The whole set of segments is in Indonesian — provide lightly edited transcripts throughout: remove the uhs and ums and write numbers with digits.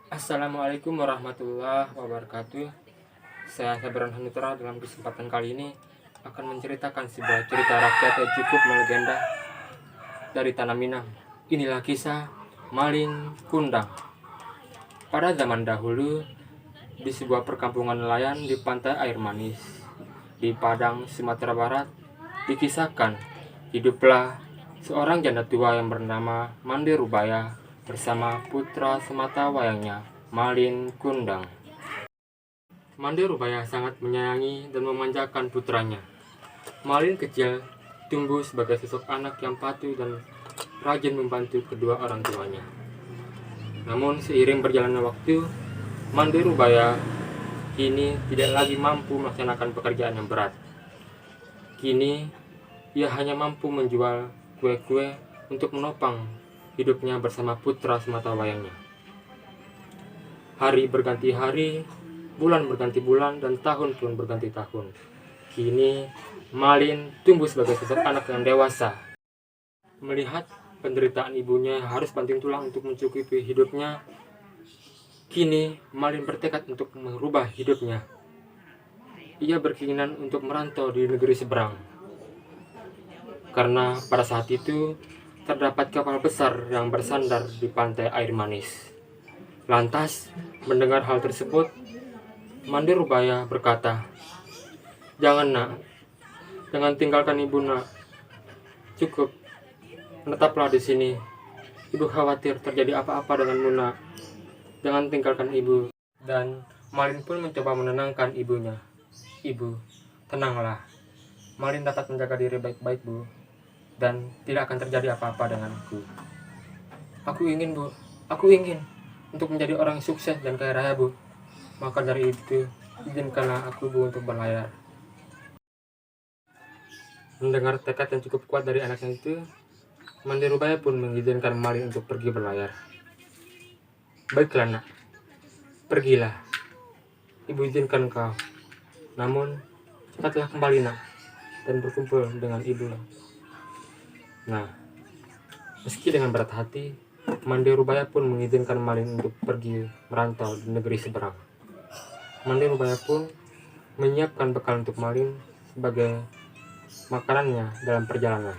Assalamualaikum warahmatullahi wabarakatuh. Saya Sabran Hanutra dalam kesempatan kali ini akan menceritakan sebuah cerita rakyat yang cukup melegenda dari Tanah Minang. Inilah kisah Malin Kundang. Pada zaman dahulu, di sebuah perkampungan nelayan di pantai air manis, di Padang, Sumatera Barat, dikisahkan hiduplah seorang janda tua yang bernama Mande Rubaya bersama putra semata wayangnya, Malin Kundang. Mande Rubaya sangat menyayangi dan memanjakan putranya. Malin kecil tumbuh sebagai sosok anak yang patuh dan rajin membantu kedua orang tuanya. Namun seiring berjalannya waktu, Mande Rubaya kini tidak lagi mampu melaksanakan pekerjaan yang berat. Kini ia hanya mampu menjual kue-kue untuk menopang hidupnya bersama putra semata wayangnya. Hari berganti hari, bulan berganti bulan, dan tahun pun berganti tahun. Kini Malin tumbuh sebagai sosok anak yang dewasa. Melihat penderitaan ibunya yang harus banting tulang untuk mencukupi hidupnya, kini Malin bertekad untuk merubah hidupnya. Ia berkeinginan untuk merantau di negeri seberang. Karena pada saat itu terdapat kapal besar yang bersandar di pantai air manis. Lantas, mendengar hal tersebut, Mande Rubaya berkata, "Jangan nak, jangan tinggalkan ibu nak. Cukup, menetaplah di sini. Ibu khawatir terjadi apa-apa denganmu nak. Jangan tinggalkan ibu." Dan Malin pun mencoba menenangkan ibunya. "Ibu, tenanglah. Malin dapat menjaga diri baik-baik, Bu. Dan tidak akan terjadi apa-apa denganku. Aku ingin, Bu. Aku ingin untuk menjadi orang sukses dan kaya raya, Bu. Maka dari itu, izinkanlah aku, Bu, untuk berlayar." Mendengar tekad yang cukup kuat dari anaknya itu, Mande Rubaya pun mengizinkan Malin untuk pergi berlayar. "Baiklah nak, pergilah. Ibu izinkan kau. Namun, cepatlah kembali nak, dan berkumpul dengan ibu." Nah, meski dengan berat hati, Mande Rubaya pun mengizinkan Malin untuk pergi merantau di negeri seberang. Mande Rubaya pun menyiapkan bekal untuk Malin sebagai makanannya dalam perjalanan.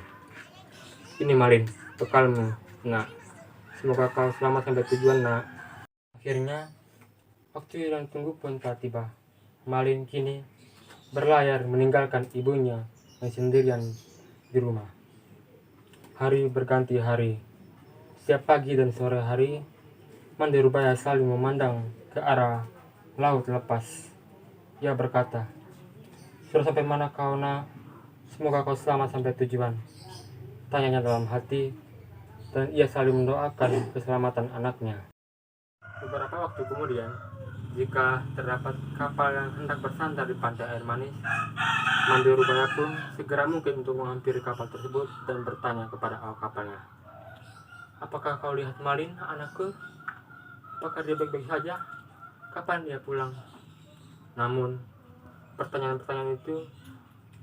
"Ini Malin, bekalmu, nak. Semoga kau selamat sampai tujuan, nak." Akhirnya, waktu yang tunggu pun telah tiba. Malin kini berlayar meninggalkan ibunya yang sendirian di rumah. Hari berganti hari. Setiap pagi dan sore hari, Mande Rubaya selalu memandang ke arah laut lepas. Ia berkata, "Sudah sampai mana kau nak? Semoga kau selamat sampai tujuan." Tanyanya dalam hati, dan ia selalu mendoakan keselamatan anaknya. Beberapa waktu kemudian, jika terdapat kapal yang hendak bersandar di pantai air manis, Mande Rubaya pun segera mungkin untuk menghampiri kapal tersebut dan bertanya kepada awak kapalnya, "Apakah kau lihat Malin, anakku? Apakah dia baik-baik saja? Kapan dia pulang?" Namun, pertanyaan-pertanyaan itu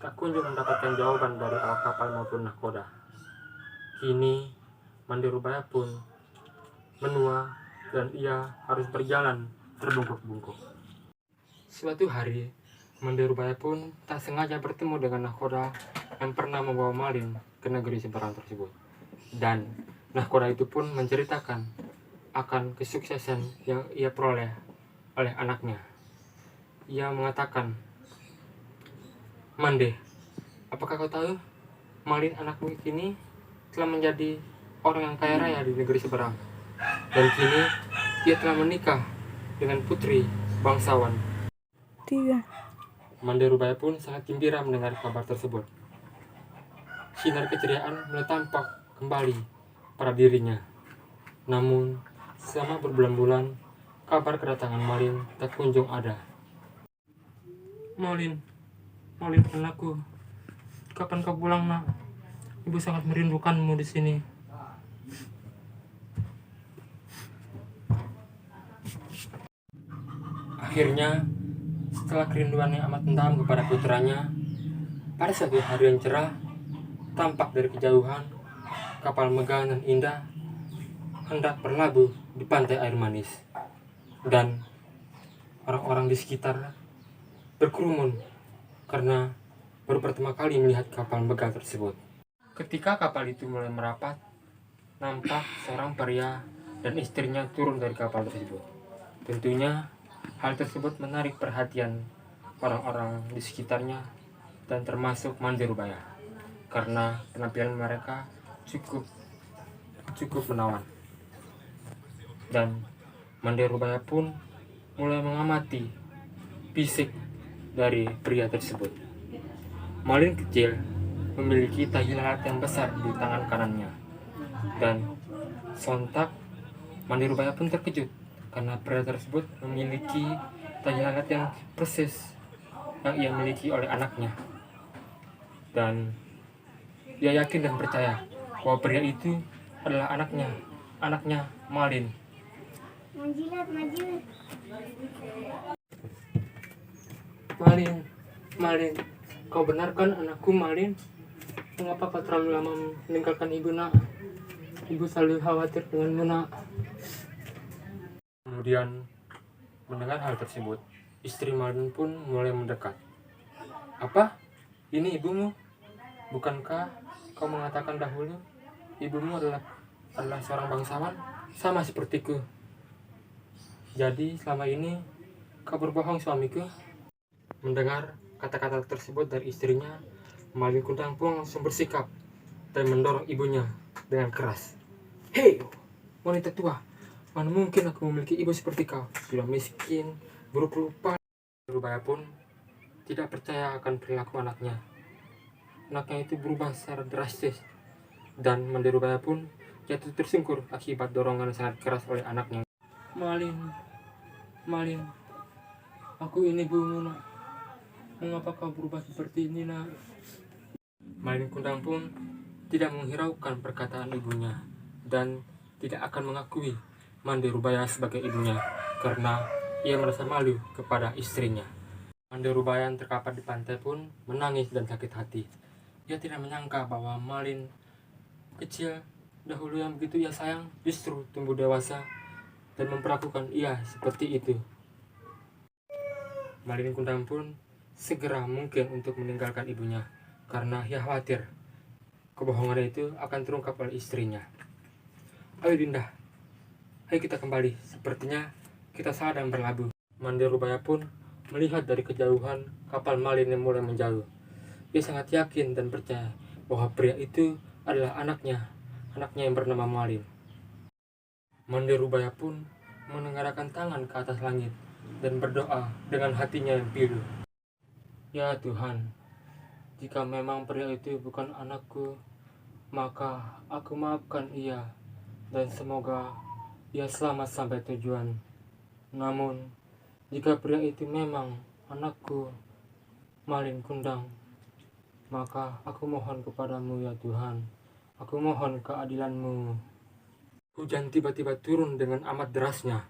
tak kunjung mendapatkan jawaban dari awak kapal maupun nahkoda. Kini, Mande Rubaya pun menua dan ia harus berjalan terbungkuk-bungkuk. Suatu hari, Mande Rubaya pun tak sengaja bertemu dengan nahkoda yang pernah membawa Malin ke negeri seberang tersebut. Dan nahkoda itu pun menceritakan akan kesuksesan yang ia peroleh oleh anaknya. Ia mengatakan, "Mande, apakah kau tahu Malin anakmu kini telah menjadi orang yang kaya raya di negeri seberang. Dan kini ia telah menikah dengan putri bangsawan." 3. Mande Rubaya pun sangat gembira mendengar kabar tersebut. Sinar keceriaan mulai tampak kembali pada dirinya. Namun, selama berbulan-bulan, kabar kedatangan Malin tak kunjung ada. "Malin, Malin anakku, kapan kau pulang nak? Ibu sangat merindukanmu di sini." Akhirnya, setelah kerinduan yang amat mendalam kepada putranya, pada suatu hari yang cerah, tampak dari kejauhan kapal megah dan indah hendak berlabuh di pantai air manis. dan orang-orang di sekitar berkerumun karena baru pertama kali melihat kapal megah tersebut. Ketika kapal itu mulai merapat, nampak seorang pria dan istrinya turun dari kapal tersebut. Tentunya hal tersebut menarik perhatian orang-orang di sekitarnya dan termasuk Mande Rubaya karena penampilan mereka cukup menawan. Dan Mande Rubaya pun mulai mengamati fisik dari pria tersebut. Malin kecil memiliki tahi lalat yang besar di tangan kanannya, dan sontak Mande Rubaya pun terkejut karena pria tersebut memiliki tahi lalat yang persis yang ia miliki oleh anaknya. Dan ia yakin dan percaya bahwa pria itu adalah anaknya Malin. Malin, kau benar kan anakku Malin? Mengapa kau terlalu lama meninggalkan ibu nak? Ibu selalu khawatir denganmu nak. Kemudian mendengar hal tersebut, istri Malin pun mulai mendekat. Apa? Ini ibumu? Bukankah kau mengatakan dahulu ibumu adalah seorang bangsawan sama sepertiku? Jadi selama ini kau berbohong suamiku? Mendengar kata-kata tersebut dari istrinya, Malin Kundang pun langsung bersikap dan mendorong ibunya dengan keras. Hei, wanita tua, mana mungkin aku memiliki ibu seperti kau? Sudah miskin, buruk rupa. Rubaya pun tidak percaya akan perilaku anaknya. Anaknya itu berubah secara drastis, dan Mande Rubaya pun jatuh tersungkur akibat dorongan sangat keras oleh anaknya. Malin, aku ini ibumu nak. Mengapa kau berubah seperti ini nak? Malin Kundang pun tidak menghiraukan perkataan ibunya dan tidak akan mengakui Mande Rubaya sebagai ibunya karena ia merasa malu kepada istrinya. Mande Rubaya yang terkapar di pantai pun menangis dan sakit hati. Ia tidak menyangka bahwa Malin kecil dahulu yang begitu ia sayang justru tumbuh dewasa dan memperlakukan ia seperti itu. Malin Kundang pun segera mungkin untuk meninggalkan ibunya karena ia khawatir kebohongan itu akan terungkap oleh istrinya. Ayo Dinda, ayo kita kembali, sepertinya kita salah dan berlabuh. Mande Rubaya pun melihat dari kejauhan kapal Malin yang mulai menjauh. Ia sangat yakin dan percaya bahwa pria itu adalah anaknya yang bernama Malin. Mande Rubaya pun menengadahkan tangan ke atas langit dan berdoa dengan hatinya yang pilu. Ya Tuhan, jika memang pria itu bukan anakku, maka aku maafkan ia dan semoga ia selamat sampai tujuan. Namun, jika pria itu memang anakku, Malin Kundang, maka aku mohon kepadamu ya Tuhan, aku mohon keadilanmu. Hujan tiba-tiba turun dengan amat derasnya.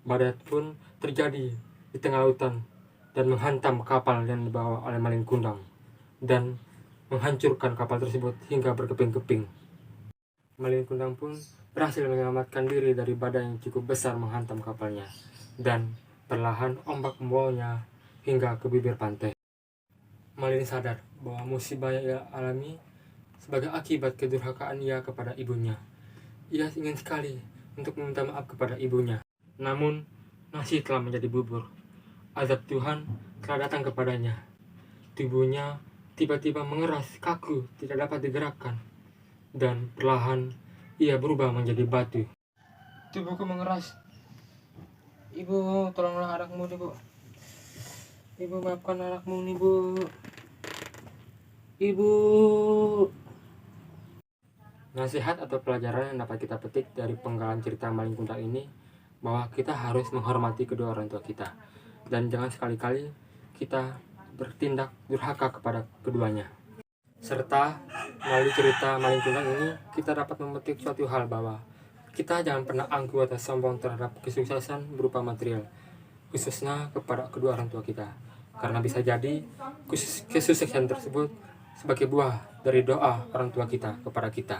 Badai pun terjadi di tengah lautan dan menghantam kapal yang dibawa oleh Malin Kundang dan menghancurkan kapal tersebut hingga berkeping-keping. Malin Kundang pun berhasil menyelamatkan diri dari badai yang cukup besar menghantam kapalnya, dan perlahan ombak membawanya hingga ke bibir pantai. Malin sadar bahwa musibah yang ia alami sebagai akibat kedurhakaan ia kepada ibunya. Ia ingin sekali untuk meminta maaf kepada ibunya, namun nasi telah menjadi bubur. Azab Tuhan telah datang kepadanya. Tubuhnya tiba-tiba mengeras, kaku, tidak dapat digerakkan, dan perlahan ia berubah menjadi batu. Tubuhku mengeras. Ibu, tolonglah anakmu nih, Bu. Ibu, maafkan anakmu nih, Bu. Ibu. Nasihat atau pelajaran yang dapat kita petik dari penggalan cerita Malin Kundang ini, bahwa kita harus menghormati kedua orang tua kita, dan jangan sekali-kali kita bertindak durhaka kepada keduanya. Serta melalui cerita Malin Kundang ini, kita dapat memetik suatu hal bahwa kita jangan pernah angkuh atau sombong terhadap kesuksesan berupa material, khususnya kepada kedua orang tua kita, karena bisa jadi kesuksesan tersebut sebagai buah dari doa orang tua kita kepada kita.